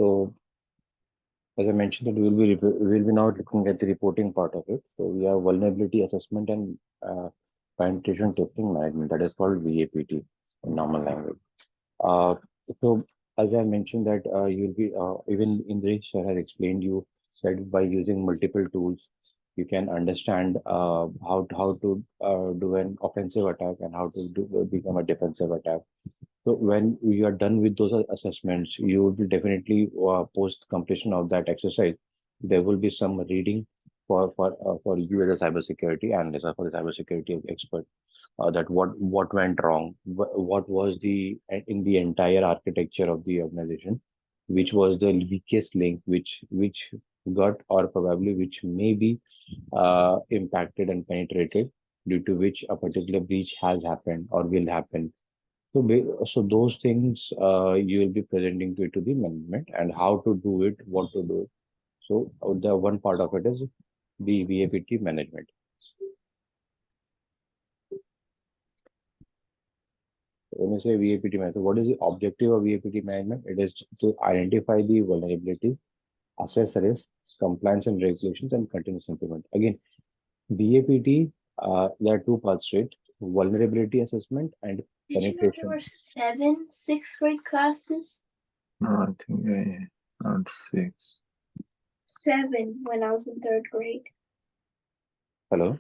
So as I mentioned, that we will be now looking at the reporting part of it. So we have vulnerability assessment and penetration testing management. That is called VAPT in normal language. Uh, so as I mentioned that you'll be even Indresh sir has explained you that by using multiple tools you can understand how to do an offensive attack and how to become a defensive attack. So when you are done with those assessments, you will be definitely post completion of that exercise. There will be some reading for you as a cybersecurity analyst or for the cybersecurity expert, that what went wrong, what was the in the entire architecture of the organization, which was the weakest link, which got or probably which may be impacted and penetrated, due to which a particular breach has happened or will happen. So, so those things you will be presenting to the management and how to do it, what to do. So the one part of it is the VAPT management. When you say VAPT management, what is the objective of VAPT management? It is to identify the vulnerability, assess risk, compliance and regulations, and continuous improvement. Again, VAPT, there are two parts to it: vulnerability assessment and Did you know there penetration. were 7 sixth grade classes? No, I think not 6. 7 when I was in 3rd grade. Hello.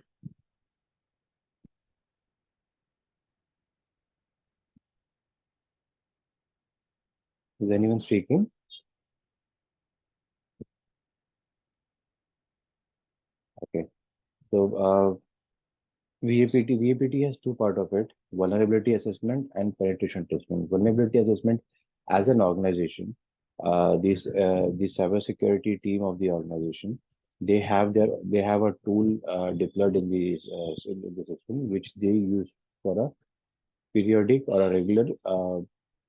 Is anyone speaking? Okay. So VAPT has two part of it: vulnerability assessment and penetration testing. Vulnerability assessment, as an organization, the cybersecurity team of the organization, they have a tool deployed in the system, which they use for a periodic or a regular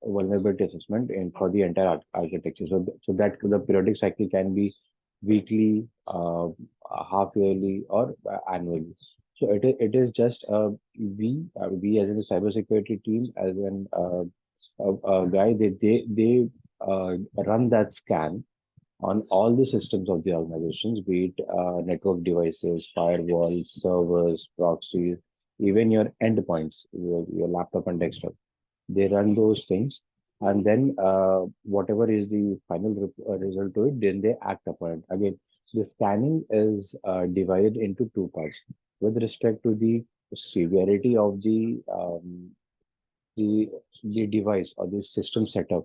vulnerability assessment in for the entire architecture. So that the periodic cycle can be weekly, half yearly, or annually. So it is just we as in the cybersecurity team, as an guy, they run that scan on all the systems of the organizations, be it network devices, firewalls, servers, proxies, even your endpoints, your laptop and desktop. They run those things, and then whatever is the final result to it, then they act upon it. Again, the scanning is divided into two parts with respect to the severity of the the device or the system setup.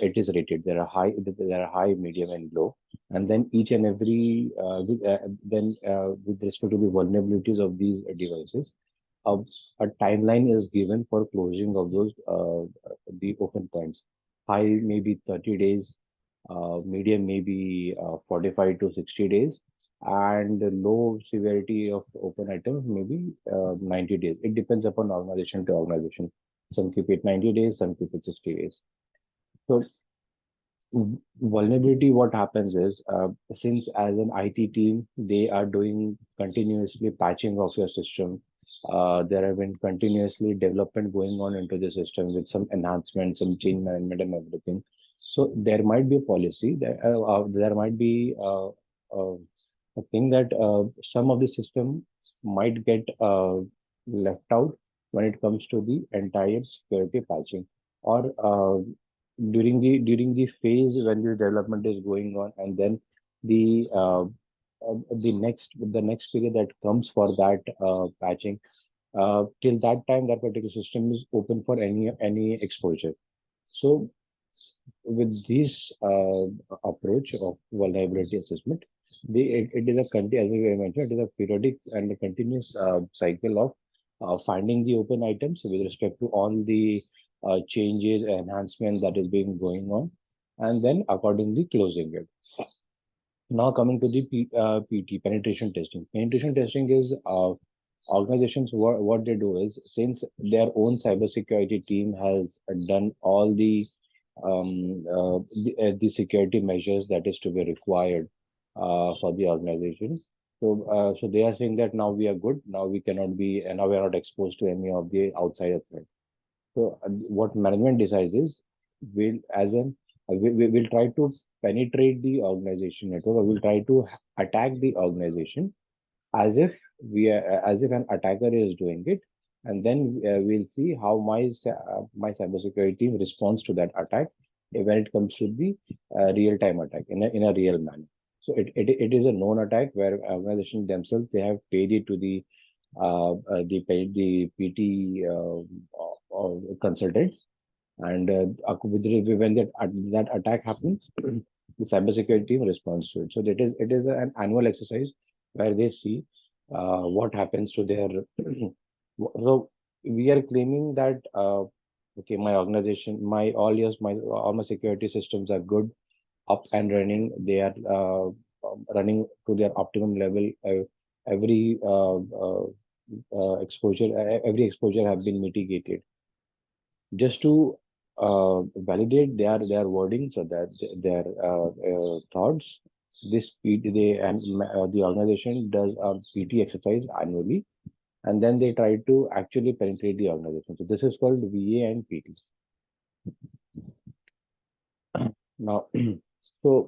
It is rated. There are high, medium, and low, and then each and every with respect to the vulnerabilities of these devices, a, a timeline is given for closing of those the open points. High maybe 30 days, medium maybe 45 to 60 days, and the low severity of open items maybe 90 days. It depends upon organization to organization. Some keep it 90 days, some keep it 60 days. So vulnerability, what happens is, since as an IT team, they are doing continuously patching of your system. There have been continuously development going on into the system with some enhancements, some change management and everything. So there might be a policy, there might be a thing that some of the system might get left out when it comes to the entire security patching, or during the phase when this development is going on, and then the the next period that comes for that patching, till that time that particular system is open for any exposure. So with this approach of vulnerability assessment, it is as I mentioned, it is a periodic and a continuous cycle of finding the open items with respect to all the changes, enhancement that is being going on, and then accordingly closing it. Now coming to the PT, penetration testing. Penetration testing is organizations, what they do is, since their own cybersecurity team has done all the security measures that is to be required for the organization. So they are saying that now we are good. Now we cannot be, and now we are not exposed to any of the outside threat. So what management decides is, will as an We will try to penetrate the organization network, or we'll try to attack the organization as if as if an attacker is doing it, and then we'll see how my cybersecurity team responds to that attack when it comes to the real time attack in a real manner. So it is a known attack where organization themselves, they have paid it to the PT consultants, and when that attack happens, the cybersecurity team responds to it. So it is an annual exercise where they see what happens to their. So we are claiming that okay, my organization, all my security systems are good, up and running. They are running to their optimum level. Every every exposure have been mitigated. Just to validate their wordings or their thoughts. This PT, the organization does a PT exercise annually, and then they try to actually penetrate the organization. So this is called VA and PT. Now, so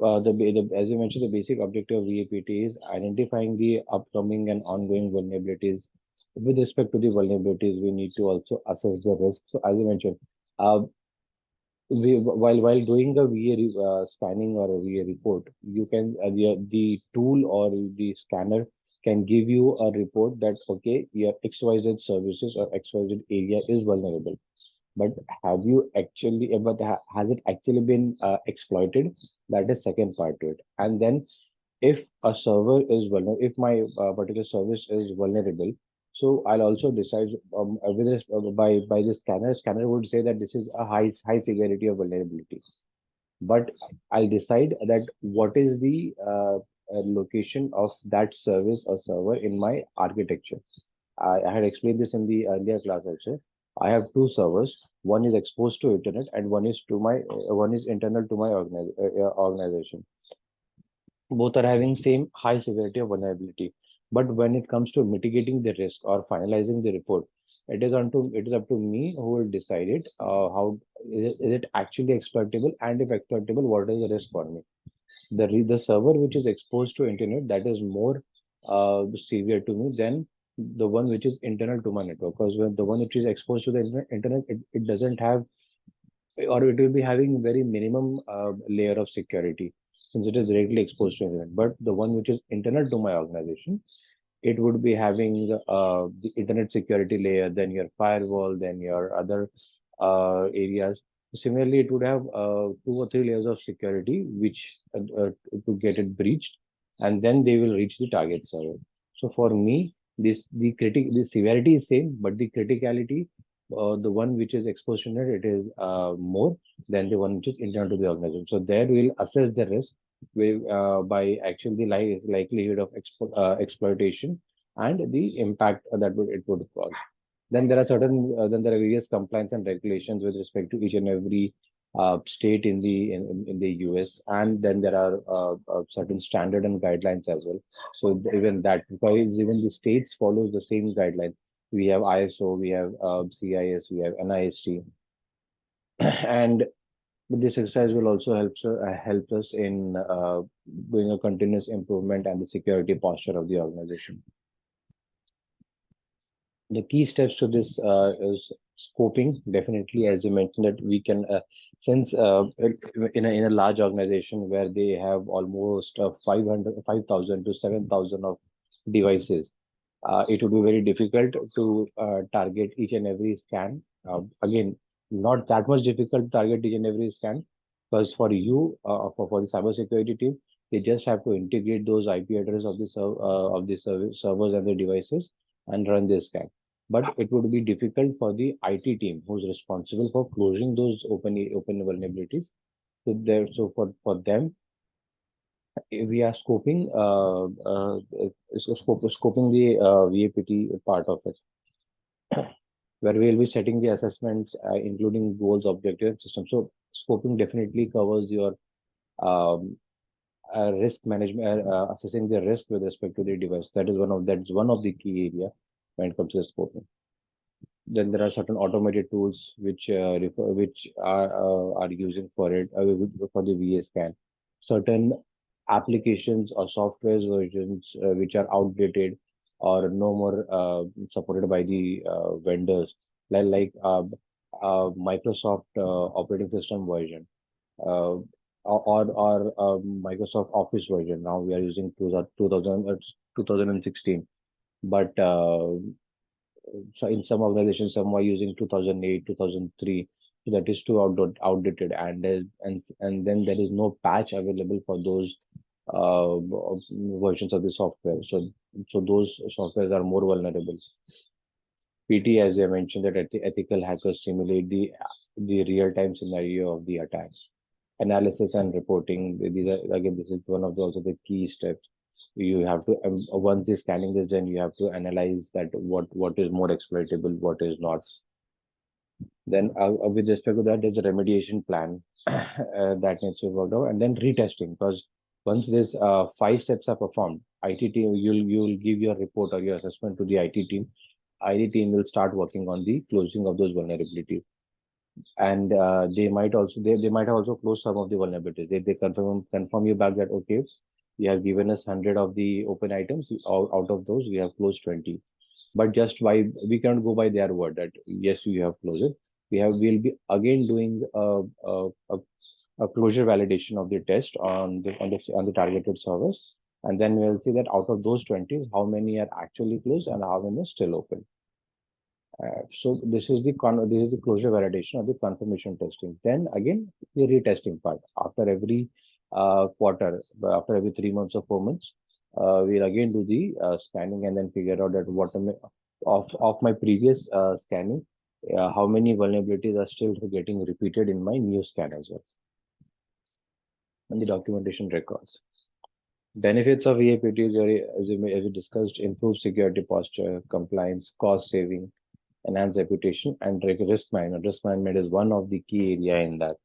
as you mentioned, the basic objective of VAPT is identifying the upcoming and ongoing vulnerabilities. With respect to the vulnerabilities, we need to also assess the risk. So as you mentioned, uh, while doing a scanning or a VA report, you can the tool or the scanner can give you a report that okay, your XYZ services or XYZ area is vulnerable. But have you actually, has it actually been exploited? That is second part to it. And then if a server is vulnerable, if my particular service is vulnerable, so I'll also decide with this by the scanner. Scanner would say that this is a high severity of vulnerability, but I'll decide that what is the location of that service or server in my architecture. I had explained this in the earlier class also. I have two servers. One is exposed to internet, and one is internal to my organization. Both are having same high severity of vulnerability. But when it comes to mitigating the risk or finalizing the report, it is up to me who will decide it. How is it actually exploitable, and if exploitable, what is the risk for me? The server which is exposed to internet, that is more severe to me than the one which is internal to my network, because when the one which is exposed to the internet, it doesn't have, or it will be having very minimum layer of security since it is directly exposed to internet. But the one which is internal to my organization, it would be having the internet security layer, then your firewall, then your other areas. Similarly, it would have 2 or 3 layers of security, which to get it breached, and then they will reach the target server. So for me, the severity is same, but the criticality, the one which is exposed to internet, it is more than the one which is internal to the organization. So there we'll assess the risk by actually the likelihood of exploitation and the impact that it would cause. Then there are various compliance and regulations with respect to each and every state in the US, and then there are certain standard and guidelines as well. So even that, because even the states follows the same guidelines. We have ISO, we have CIS, we have NIST, and this exercise will also help us in doing a continuous improvement and the security posture of the organization. The key steps to this is scoping. Definitely, as you mentioned, that we can since in a large organization where they have almost 5,000 to 7,000 of devices, it would be very difficult to target each and every scan. Again, not that much difficult to target each and every scan, because for you, for the cybersecurity team, they just have to integrate those IP address of the servers and the devices and run this scan. But it would be difficult for the IT team who's responsible for closing those open vulnerabilities. So for them, we are scoping the VAPT part of it, where we'll be setting the assessments, including goals, objectives, and systems. So scoping definitely covers your um, risk management, assessing the risk with respect to the device. That's one of the key area when it comes to the scoping. Then there are certain automated tools which are using for it for the VA scan. Certain applications or software versions which are outdated or no more supported by the vendors, like Microsoft operating system version uh, or Microsoft Office version. Now we are using 2016, but so in some organizations, some are using 2008, 2003. So that is too outdated, and then there is no patch available for those versions of the software. So those softwares are more vulnerable. PT, as I mentioned, that ethical hackers simulate the real-time scenario of the attack. Analysis and reporting. These are again, this is one of the, also the key steps. You have to once the scanning is done, you have to analyze that what is more exploitable, what is not. Then with respect to that, there's a remediation plan that needs to be worked out, and then retesting. Because once these five steps are performed, IT team you'll give your report or your assessment to the IT team. IT team will start working on the closing of those vulnerabilities, and they might have also closed some of the vulnerabilities. They confirm you back that okay, you have given us 100 of the open items. Out of those, we have closed 20. But just why we cannot go by their word that yes, you have closed it. We'll be again doing a closure validation of the test on the targeted servers, and then we'll see that out of those 20, how many are actually closed and how many are still open. So this is the closure validation of the confirmation testing. Then again, the retesting part after every quarter, after every 3 months or 4 months, we'll again do the scanning and then figure out that of my previous scanning, how many vulnerabilities are still getting repeated in my new scan as well, and the documentation records. Benefits of VAPT is as we discussed, improve security posture, compliance, cost saving, enhance reputation, and risk management. Risk management is one of the key area in that.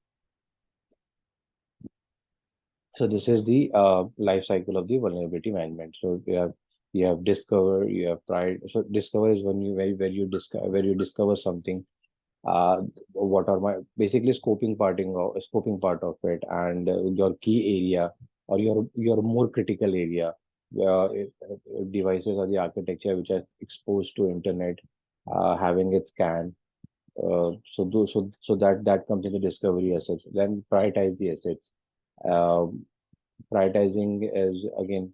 So this is the life cycle of the vulnerability management. So you have discover, you have pride. So discover is when you where you discover something. What are my basically scoping part of it, and your key area or your more critical area, devices or the architecture which are exposed to internet, having it scanned. So that comes into discovery assets. Then prioritize the assets. Um, Prioritizing is again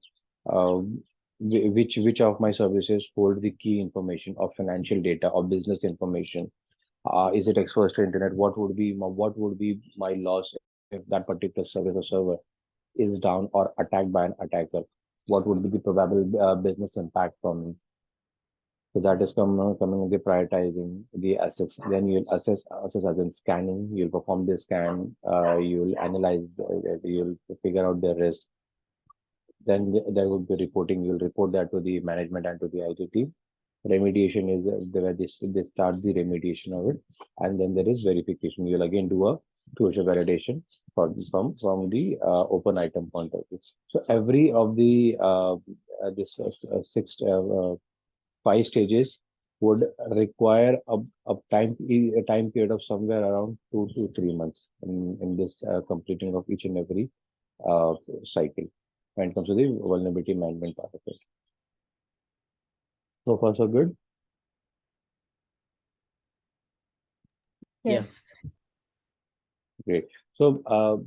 which of my services hold the key information of financial data or business information. Is it exposed to internet? What would be my loss if that particular service or server is down or attacked by an attacker? What would be the probable business impact from me? So that is coming in the prioritizing the assets. Then you'll assess as in scanning. You'll perform the scan. You'll analyze. You'll figure out the risk. Then there would be reporting. You'll report that to the management and to the IT team. Remediation is where they start the remediation of it, and then there is verification. You'll again do a closure validation from the open item point of view. So every of the this six five stages would require a time period of somewhere around 2 to 3 months in this completing of each and every cycle when it comes to the vulnerability management part of it. So far, so good. Yes. Great. So,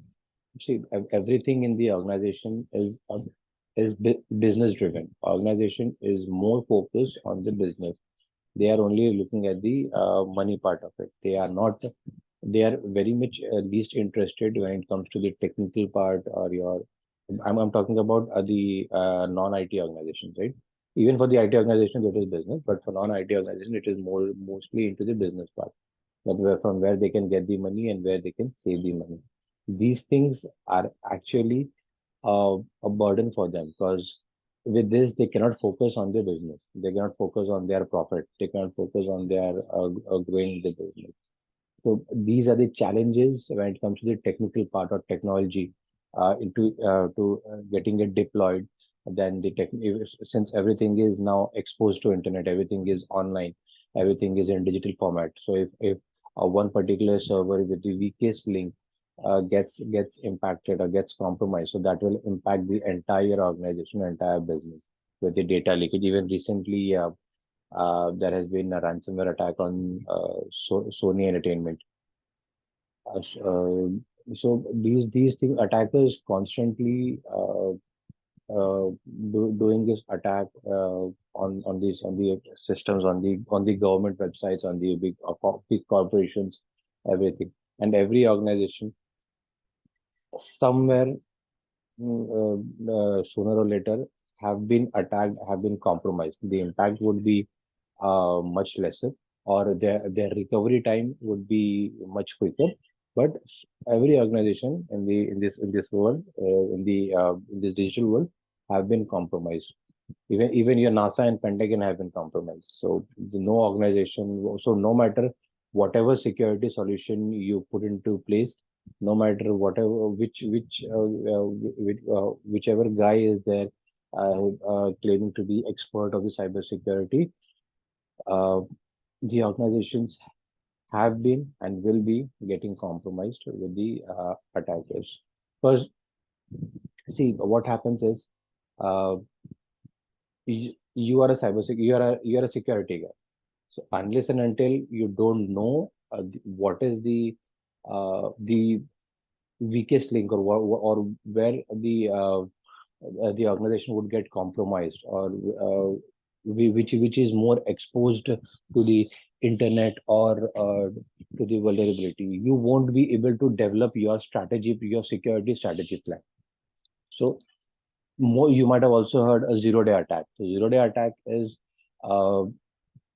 see, everything in the organization is business driven. Organization is more focused on the business. They are only looking at the money part of it. They are not. They are very much least interested when it comes to the technical part or your. I'm talking about the non-IT organizations, right? Even for the IT organization, it is business, but for non-IT organization, it is mostly into the business part, that from where they can get the money and where they can save the money. These things are actually a burden for them, because with this they cannot focus on their business. They cannot focus on their profit. They cannot focus on their growing the business. So these are the challenges when it comes to the technical part or technology into to getting it deployed. Then since everything is now exposed to internet, everything is online. everything is in digital format. So if one particular server with the weakest link gets impacted or gets compromised, so that will impact the entire organization, entire business with the data leakage. Even recently, there has been a ransomware attack on Sony Entertainment. So these things, attackers constantly doing this attack on the systems, on the government websites, on the big corporations, everything, and every organization somewhere, sooner or later, have been attacked, have been compromised. The impact would be much lesser, or their recovery time would be much quicker. But every organization in this world, in this digital world, have been compromised. Even your NASA and Pentagon have been compromised. So no organization, so no matter whatever security solution you put into place, no matter whatever whichever guy is there claiming to be expert of the cybersecurity, uh, the organizations have been and will be getting compromised with the attackers. Because see, what happens is, uh, you are a you are a security guy. So unless and until you don't know what is the weakest link, or where the organization would get compromised, or which is more exposed to the internet, or to the vulnerability, you won't be able to develop your strategy, your security strategy plan. So more, you might have also heard a zero-day attack. So zero-day attack is uh,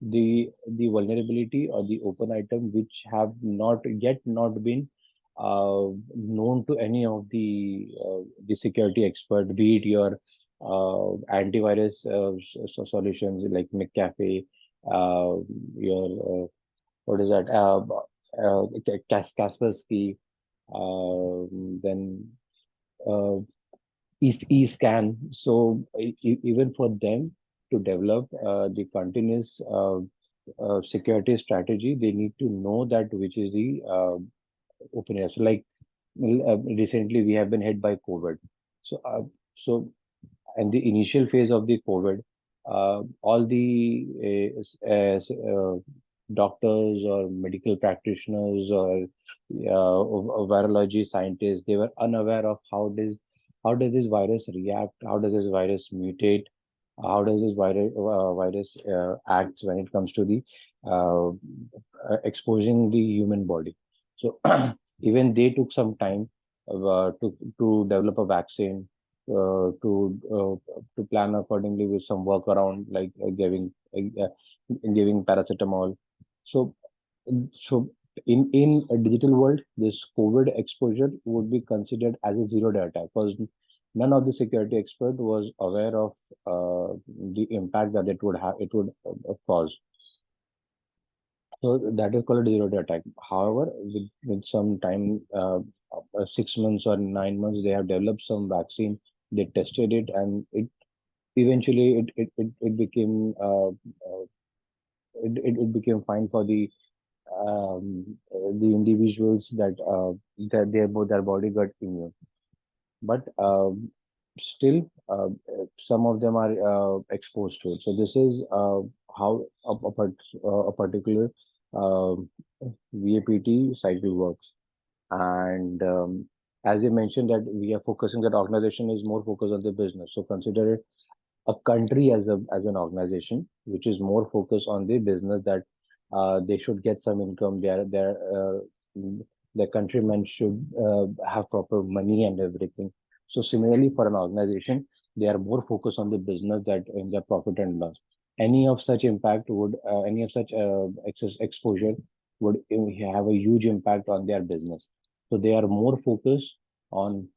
the vulnerability or the open item which have not yet not been known to any of the security expert, be it your antivirus solutions like McAfee, your what is that, Kaspersky, then uh, scan. So even for them to develop the continuous security strategy, they need to know that which is the open area. So like, recently we have been hit by COVID. So so in the initial phase of the COVID, all the doctors or medical practitioners, or virology scientists, they were unaware of how does this virus react, how does this virus mutate, how does this virus acts when it comes to the uh, exposing the human body. So even they took some time to develop a vaccine, to plan accordingly with some workaround, like giving paracetamol. So so in a digital world, this COVID exposure would be considered as a zero-day attack, because none of the security expert was aware of the impact that it would cause. So that is called a zero-day attack. However, with some time, 6 months or 9 months, they have developed some vaccine. They tested it, and eventually it became it became fine for the individuals, that their body got immune. But still, some of them are exposed to it. So this is how a particular um VAPT cycle works. And as you mentioned, that we are focusing, that organization is more focused on the business. So consider it a country as an organization which is more focused on the business, that they should get some income. Their countrymen should have proper money and everything. So similarly, for an organization, they are more focused on the business, that in their profit and loss. Any of such excess exposure would have a huge impact on their business. So they are more focused on,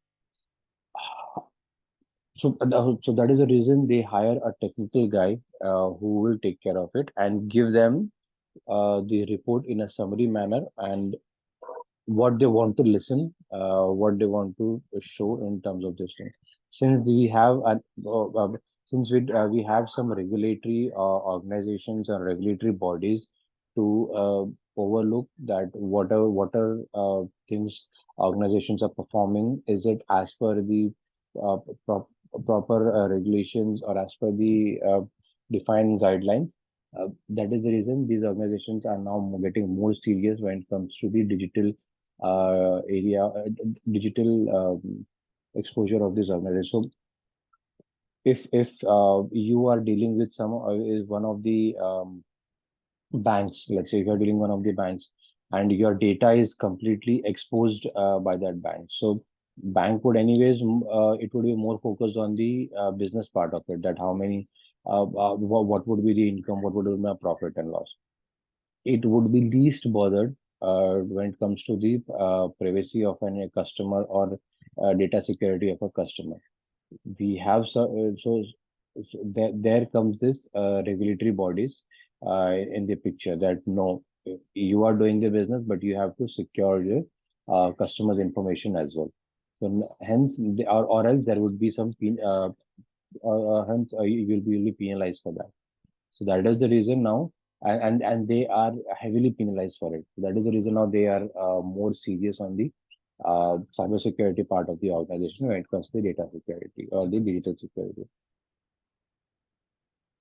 so that is the reason they hire a technical guy who will take care of it and give them the report in a summary manner, and what they want to listen, what they want to show in terms of this thing. Since we have since we have some regulatory organizations and regulatory bodies to overlook that whatever things organizations are performing, is it as per the uh, prop, proper regulations or as per the defined guidelines. That is the reason these organizations are now getting more serious when it comes to the digital exposure of this organization. So if you are dealing with some is one of the banks, let's say if you're dealing one of the banks and your data is completely exposed by that bank, so bank would anyways it would be more focused on the business part of it, that how many what would be the income, what would be my profit and loss. It would be least bothered when it comes to the privacy of a customer or data security of a customer. We have so there comes this regulatory bodies in the picture, that no, you are doing the business, but you have to secure your customers information as well. So hence or else there would be some hence you'll be penalized for that. So that is the reason now, and they are heavily penalized for it. So that is the reason now they are more serious on the cybersecurity part of the organization when it comes to the data security or the digital security.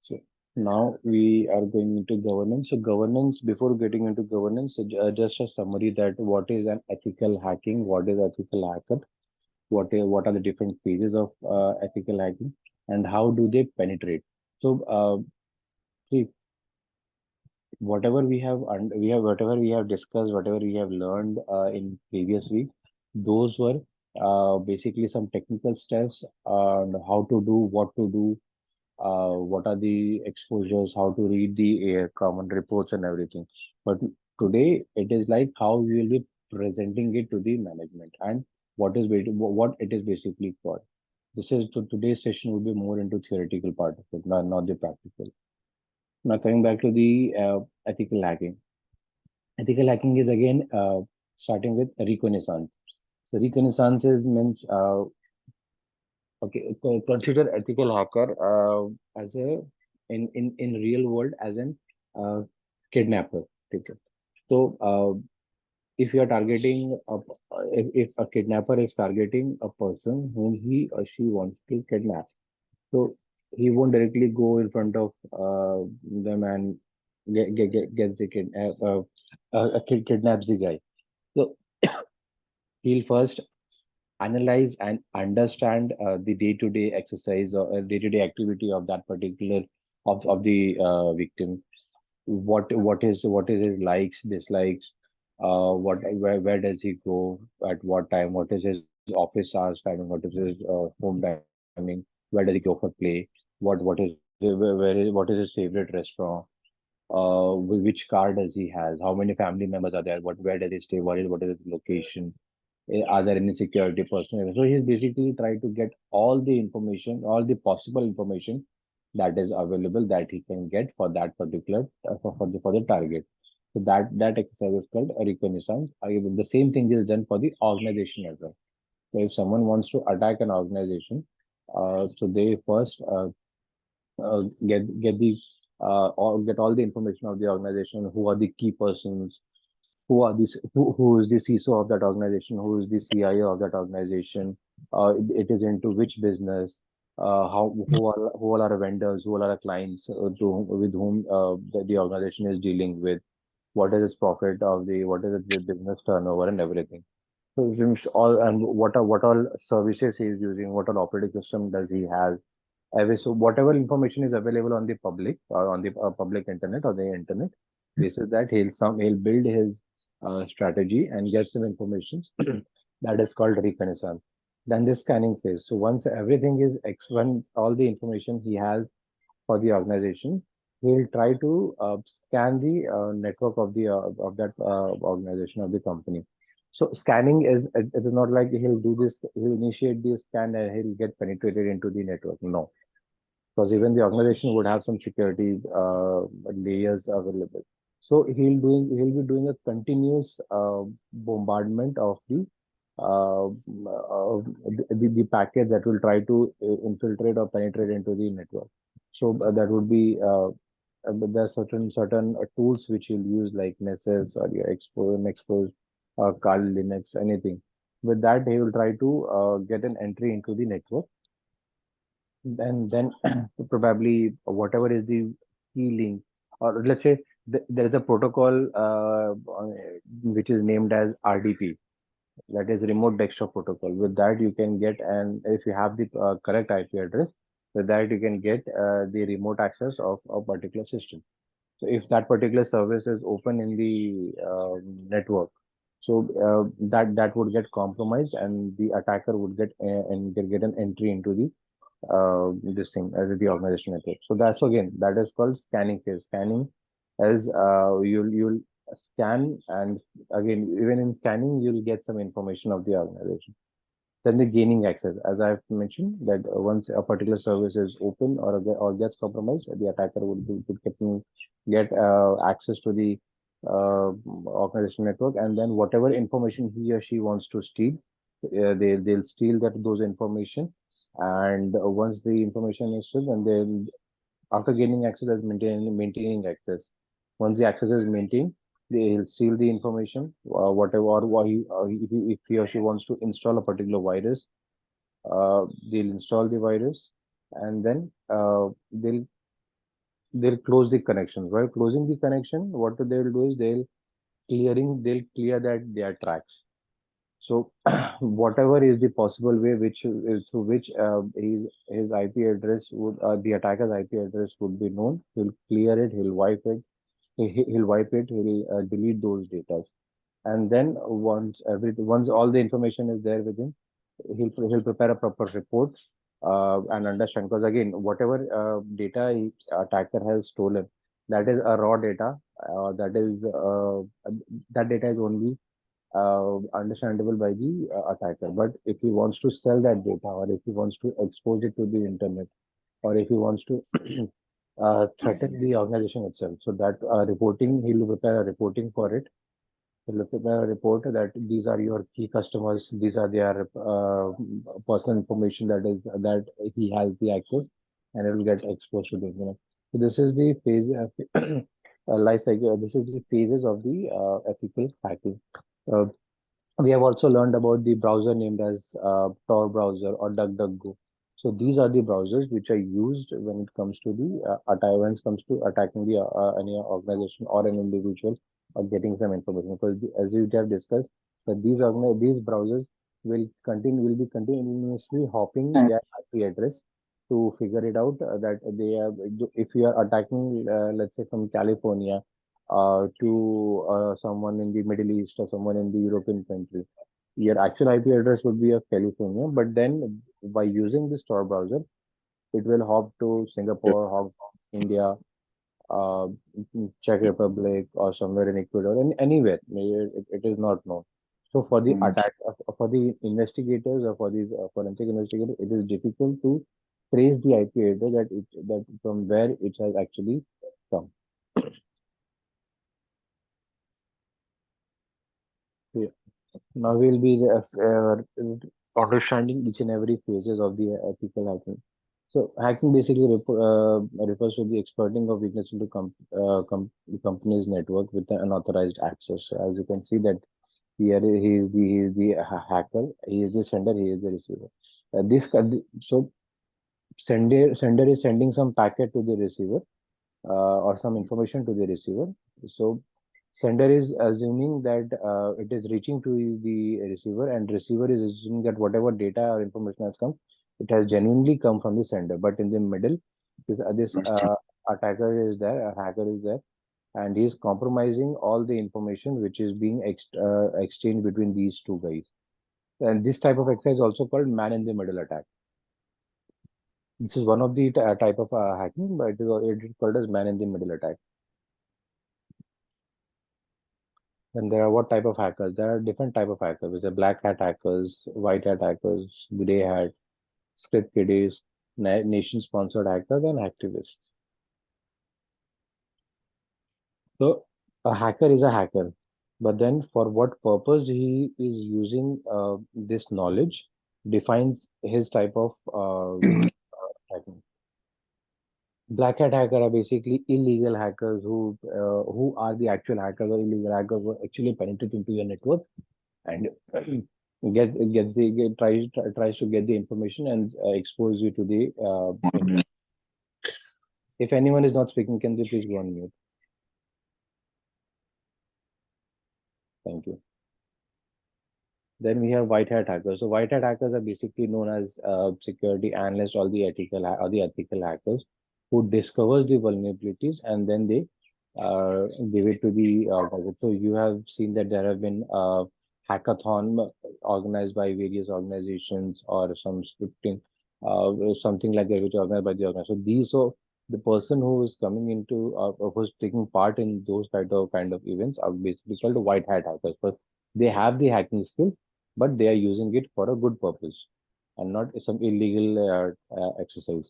So now we are going into governance. So governance, before getting into governance, so just a summary that what is an ethical hacking, what is ethical hacker, what are the different phases of ethical hacking, and how do they penetrate. So see, whatever we have whatever we have discussed, whatever we have learned in previous week, those were basically some technical steps on how to do, what to do, what are the exposures, how to read the common reports and everything. But today it is like how we will be presenting it to the management and what it is basically for. This is today's session will be more into theoretical part of it, not the practical. Now coming back to the ethical hacking. Ethical hacking is again starting with reconnaissance. So reconnaissance is means okay. Consider ethical hacker as a in real world as an uh, kidnapper. Okay. So if you are targeting if a kidnapper is targeting a person whom he or she wants to kidnap, so he won't directly go in front of them and gets the kidnaps the guy. So he'll first analyze and understand the day-to-day exercise or day-to-day activity of that particular of the victim. What is his likes, dislikes, where does he go at what time, what is his office hours timing, what is his home timing, where does he go for play, what is his favorite restaurant, which car does he has, how many family members are there, where does he stay, what is his location, are there any security personnel. So he's basically trying to get all the information, all the possible information that is available that he can get for that particular for the target. So that exercise is called a reconnaissance. The same thing is done for the organization as well. So if someone wants to attack an organization, so they first get the or get all the information of the organization, who are the key persons, who is the CISO of that organization, who is the CIO of that organization, it is into which business, who all are vendors, who all are clients with whom the organization is dealing with, what is its profit of the what is the business turnover and everything. So since all and what all services he is using, what all operating system does he have, so whatever information is available on the public or on the public internet or the internet, basis that he'll build his strategy and get some information that is called reconnaissance. Then the scanning phase. So once everything is when all the information he has for the organization, he'll try to scan the network of that organization of the company. So scanning it is not like he'll do this, he'll initiate the scan and he'll get penetrated into the network. No, because even the organization would have some security layers available. So he'll be doing a continuous bombardment of the packets that will try to infiltrate or penetrate into the network. So that would be but there are certain tools which you'll use like Nessus or your Expose, Kali Linux, anything. With that, he will try to get an entry into the network, and then probably whatever is the key link, or let's say there is a protocol which is named as RDP, that is remote desktop protocol. With that, you can get, and if you have the correct IP address, with that you can get the remote access of a particular system. So if that particular service is open in the network, so that would get compromised, and the attacker would get and get an entry into the this thing as the organization network. So that's again, that is called scanning phase. Scanning as you'll scan, and again, even in scanning you'll get some information of the organization. Then the gaining access, as I've mentioned, that once a particular service is open or gets compromised, the attacker get access to the organization network, and then whatever information he or she wants to steal, they'll steal those information, and once the information is stolen, then they'll, after gaining access, as maintaining access. Once the access is maintained, they'll steal the information, whatever, or if he or she wants to install a particular virus, they'll install the virus, and then they'll close the connection. While closing the connection, what they'll do is they'll clear that their tracks. So whatever is the possible way which is through which his IP address would the attacker's IP address would be known, he'll clear it, he'll wipe it, he'll wipe it, he'll delete those data, and then once all the information is there with him, he'll prepare a proper report and understand, because again, whatever data attacker has stolen, that is a raw data, that data is only understandable by the attacker. But if he wants to sell that data, or if he wants to expose it to the internet, or if he wants to threaten the organization itself, so that reporting, he'll prepare a reporting for it. He'll prepare a report that these are your key customers, these are their personal information that he has the access, and it will get exposed to the internet. So this is the phase life cycle. This is the phases of the ethical hacking. Uh, we have also learned about the browser named as Tor browser or DuckDuckGo. So these are the browsers which are used when it comes to the when it comes to attacking the any organization or an individual, or getting some information. Because as we have discussed, that these browsers will be continuously hopping their IP address to figure it out, that they are, if you are attacking, let's say from California to someone in the Middle East or someone in the European country. Your actual IP address would be of California, but then by using this Tor browser, it will hop to Singapore, Hong Kong, India, uh, Czech Republic, or somewhere in Ecuador, and anywhere. It is not known. So for the Mm. attack, for the investigators, or for the forensic investigators, it is difficult to trace the IP address that from where it has actually come. Yeah. Now we'll be understanding each and every phases of the ethical hacking. So hacking basically refers to the exploiting of weakness into the company's network with an unauthorized access. So as you can see that here he is the hacker, he is the sender, he is the receiver. So sender is sending some packet to the receiver, or some information to the receiver. So sender is assuming that it is reaching to the receiver, and receiver is assuming that whatever data or information has come, it has genuinely come from the sender. But in the middle, this attacker is there, a hacker is there, and he is compromising all the information which is being exchanged between these two guys. And this type of exercise is also called man in the middle attack. This is one of the type of hacking, but it is called as man in the middle attack. And there are what type of hackers? There are different type of hackers. There are black hat hackers, white hat hackers, gray hat, script kiddies, nation-sponsored hackers, and activists. So a hacker is a hacker, but then for what purpose he is using this knowledge defines his type of hacking. Black hat hacker are basically illegal hackers who are the actual hackers or illegal hackers who actually penetrate into your network and tries to get the information and expose you to the internet. If anyone is not speaking, can they please go on mute? Thank you. Then we have white hat hackers. So white hat hackers are basically known as security analysts or the ethical hackers who discovers the vulnerabilities and then they give it to the target. So you have seen that there have been hackathon organized by various organizations or some scripting, something like that, which are organized by the organization. So the person who is coming into who's taking part in those kind of events are basically called white hat hackers. But they have the hacking skill but they are using it for a good purpose and not some illegal exercise.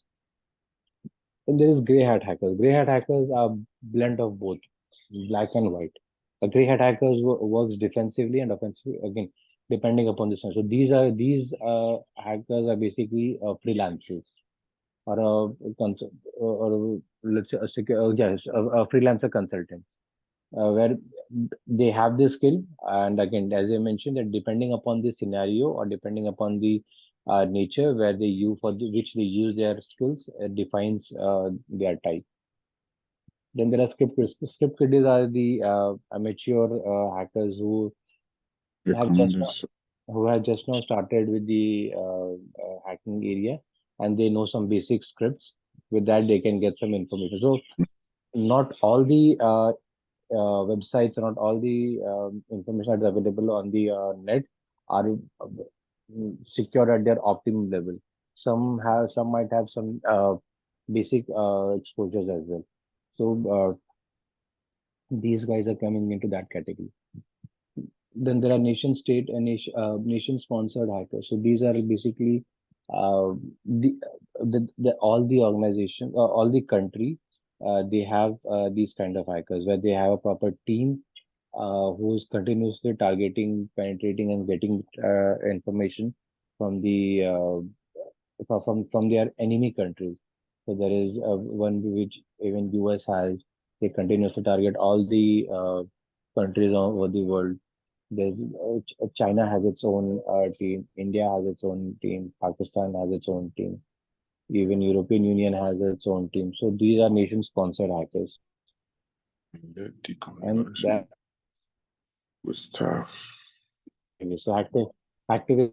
Then there is gray hat hackers. Gray hat hackers are blend of both, black and white. A gray hat hackers works defensively and offensively again, depending upon the scenario. So these hackers are basically freelancers or or let's say a freelancer consultant where they have the skill and again as I mentioned that depending upon the scenario or depending upon the nature where they use which they use their skills defines their type. Then there are script kidders are the amateur hackers have just now, Recommenders. who have just now started with the hacking area and they know some basic scripts. With that they can get some information. So not all the websites or not all the information that is available on the net are secure at their optimum level. Some might have some basic exposures as well. So these guys are coming into that category. Then there are nation state and nation sponsored hackers. So these are basically uh, the all the organization, all the country, they have these kind of hackers where they have a proper team who's continuously targeting, penetrating, and getting information from the from their enemy countries. So there is one which even US has. They continuously target all the countries all over the world. There's China has its own team, India has its own team, Pakistan has its own team, even European Union has its own team. So these are nation-sponsored hackers, That and deconversion that was tough. so activists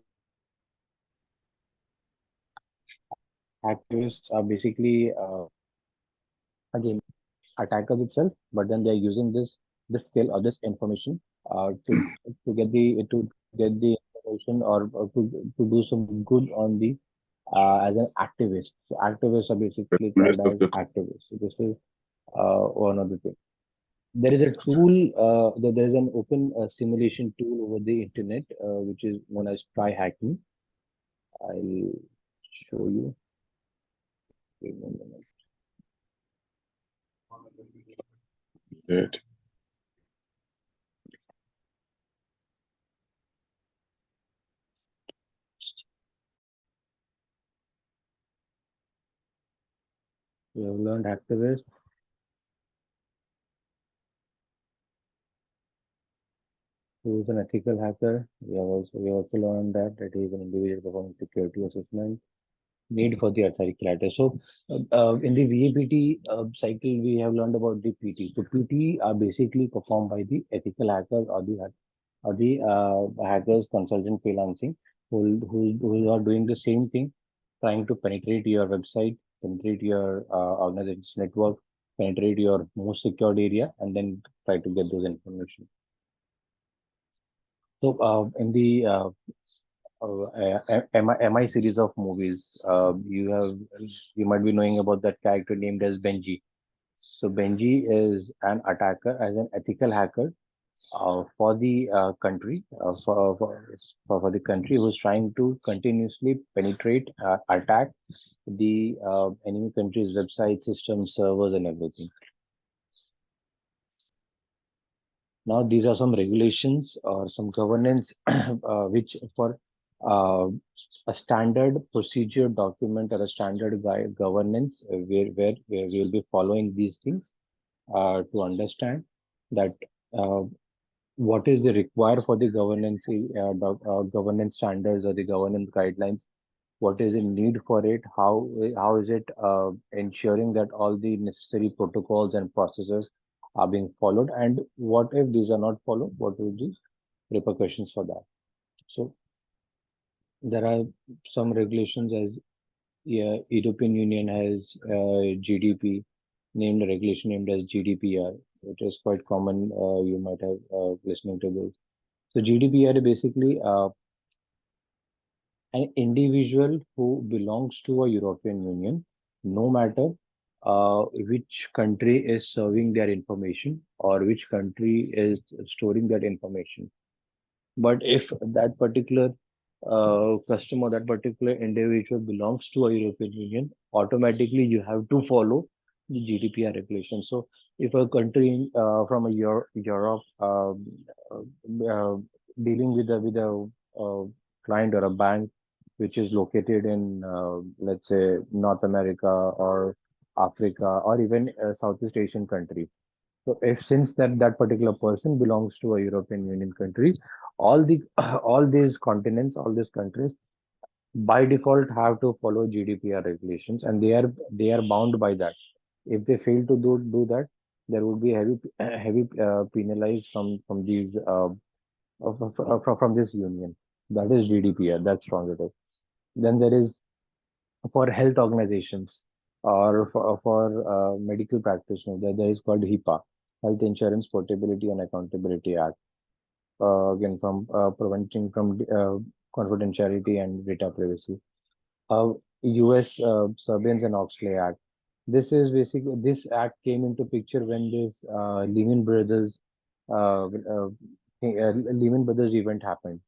activists are basically again attackers itself, but then they are using this skill or this information to get the information or to do some good on the as an activist. So activists are basically called Rest of as the activists. So this is one of the things. There is a tool, there is an open simulation tool over the internet, which is known as try hacking. I'll show you. Wait a minute. that. We have learned activist, who is an ethical hacker. We also learned that he is an individual performing security assessment need for the ethical hacker. So in the VAPT cycle, we have learned about the PT. So PT are basically performed by the ethical hackers or the hackers consultant freelancing who are doing the same thing, trying to penetrate your website, penetrate your organization's network, penetrate your most secured area, and then try to get those information. So in the MI series of movies, you might be knowing about that character named as Benji. So Benji is an attacker as an ethical hacker for the country for the country who's trying to continuously penetrate attack the enemy country's website systems servers and everything. Now these are some regulations or some governance which for uh, a standard procedure document or a standard guide governance where we will be following these things to understand that uh, what is the required for the governance standards or the governance guidelines, what is the need for it, how is it ensuring that all the necessary protocols and processes are being followed, and what if these are not followed, what will be repercussions for that. So there are some regulations as, yeah, European Union has GDP, named a regulation named as GDPR, which is quite common. You might have listening to this. So GDPR is basically an individual who belongs to a European Union, no matter which country is serving their information or which country is storing that information. But if that particular customer, that particular individual belongs to a European Union, automatically you have to follow the GDPR regulation. So if a country from a Europe uh, dealing with a client or a bank which is located in let's say North America or Africa or even a Southeast Asian country, so if since that particular person belongs to a European Union country, all the all these continents, all these countries by default have to follow GDPR regulations, and they are bound by that. If they fail to do that, there would be heavy penalized from these from this union. That is GDPR. That's strong it is. Then there is for health organizations or for medical practitioners. There is called HIPAA, Health Insurance Portability and Accountability Act. Again, from preventing from confidentiality and data privacy. U.S. Sarbanes and Oxley Act. This is basically this act came into picture when this Lehman Brothers event happened.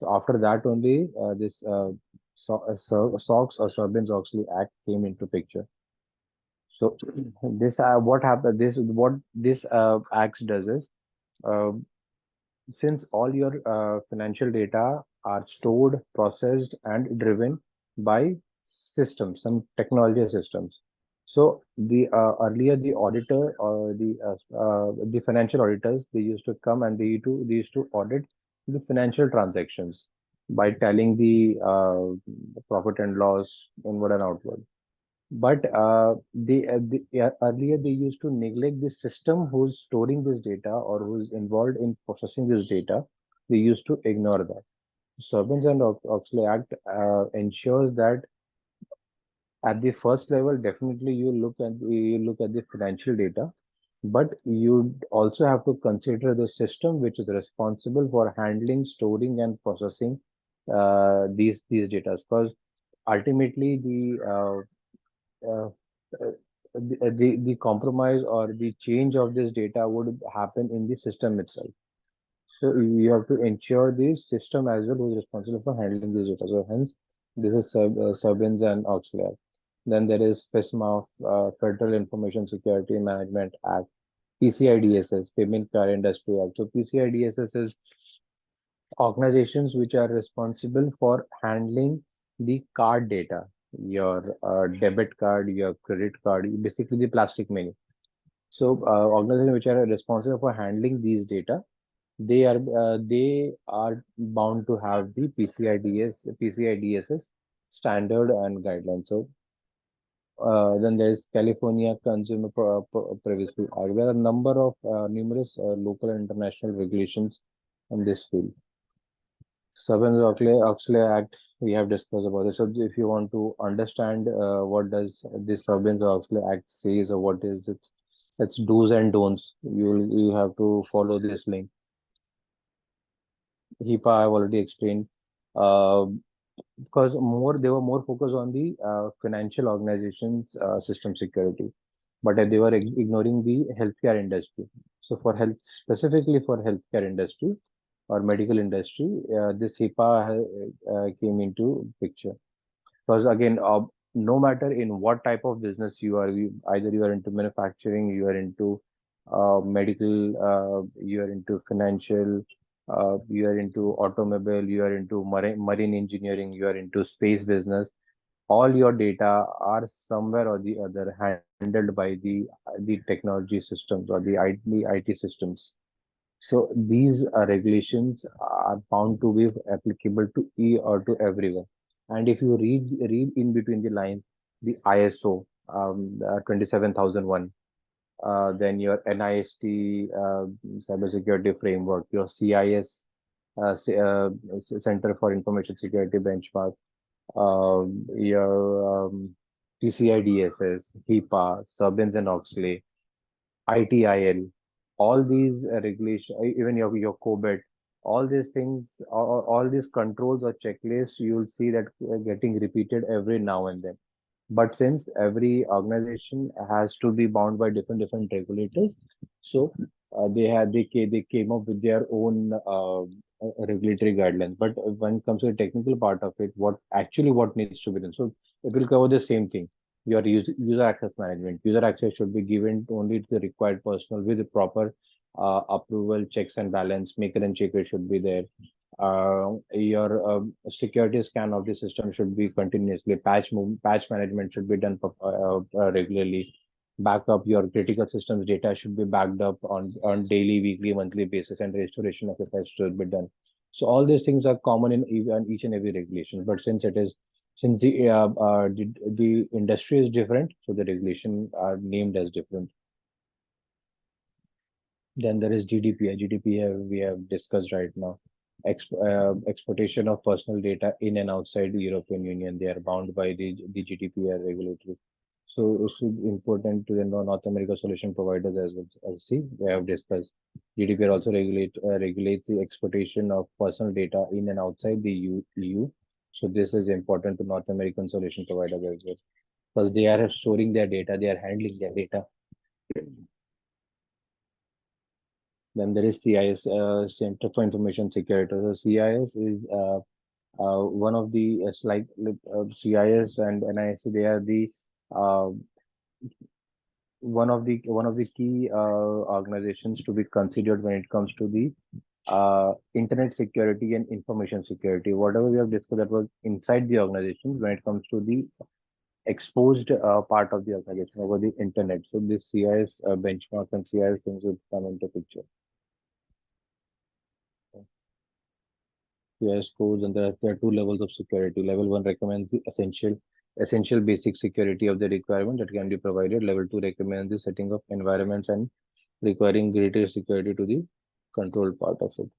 So after that only this SOX or Sarbanes Oxley Act came into picture. So this what happened? This what this act does is uh, since all your financial data are stored, processed, and driven by systems, some technology systems. So the earlier the auditor or the financial auditors, they used to come and they used to audit the financial transactions by telling the profit and loss inward and outward. But earlier they used to neglect the system who's storing this data or who's involved in processing this data. They used to ignore that. Sarbanes and Oxley Act ensures that at the first level, definitely you look at the financial data, but you also have to consider the system which is responsible for handling, storing, and processing these data. Because ultimately uh, the compromise or the change of this data would happen in the system itself. So you have to ensure the system as well who is responsible for handling this data. So hence, this is Sarbanes and Oxley Act. Then there is FISMA, Federal Information Security Management Act, PCIDSS, Payment Card Industry Act. So PCIDSS is organizations which are responsible for handling the card data, your debit card, your credit card, basically the plastic money. So organizations which are responsible for handling these data, they are bound to have the PCIDSS standard and guidelines. So then there is California Consumer Privacy Act. There are a number of numerous local and international regulations in this field. Sarbanes-Oxley Act, we have discussed about this. So if you want to understand what does this Sarbanes-Oxley Act says or what is its do's and don'ts, you have to follow this link. HIPAA I've already explained. Uh, because more they were more focused on the financial organizations system security, but they were ignoring the healthcare industry. So for health, specifically for healthcare industry or medical industry, this HIPAA came into picture. Because again, no matter in what type of business you are, either you are into manufacturing, you are into medical, you are into financial, you are into automobile, you are into marine engineering, you are into space business, all your data are somewhere or the other handled by the technology systems or the IT systems. So these regulations are bound to be applicable to or to everyone. And if you read in between the lines, the ISO 27001, then your NIST cybersecurity framework, your CIS Center for Information Security benchmark, your PCI DSS, HIPAA, Sarbanes and Oxley, ITIL, all these regulation, even your COBIT, all these things, all these controls or checklists, you'll see that getting repeated every now and then. But since every organization has to be bound by different regulators, so they came up with their own regulatory guidelines. But when it comes to the technical part of it, what needs to be done? So it will cover the same thing. Your user access management. User access should be given only to the required personnel with the proper approval, checks and balance. Maker and checker should be there. Your security scan of the system should be continuously. Patch management should be done regularly. Backup your critical systems data should be backed up on daily, weekly, monthly basis, and restoration exercise should be done. So all these things are common in each and every regulation. But since the industry is different, so the regulation are named as different. Then there is GDPR. GDPR we have discussed right now. Exportation of personal data in and outside the European Union. They are bound by the GDPR regulatory. So it's important to the North America solution providers as well. As see, we have discussed. GDPR also regulates the exportation of personal data in and outside the EU. So this is important to North American solution providers as well, because they are storing their data, they are handling their data. Then there is CIS, Center for Information Security. So CIS is one of the CIS and NIST. They are the uh, one of the key organizations to be considered when it comes to the internet security and information security. Whatever we have discussed that was inside the organization when it comes to the exposed part of the organization over the internet. So this CIS benchmark and CIS things would come into picture. CIS codes, and there are two levels of security. Level one recommends the essential basic security of the requirement that can be provided. Level two recommends the setting of environments and requiring greater security to the control part of it.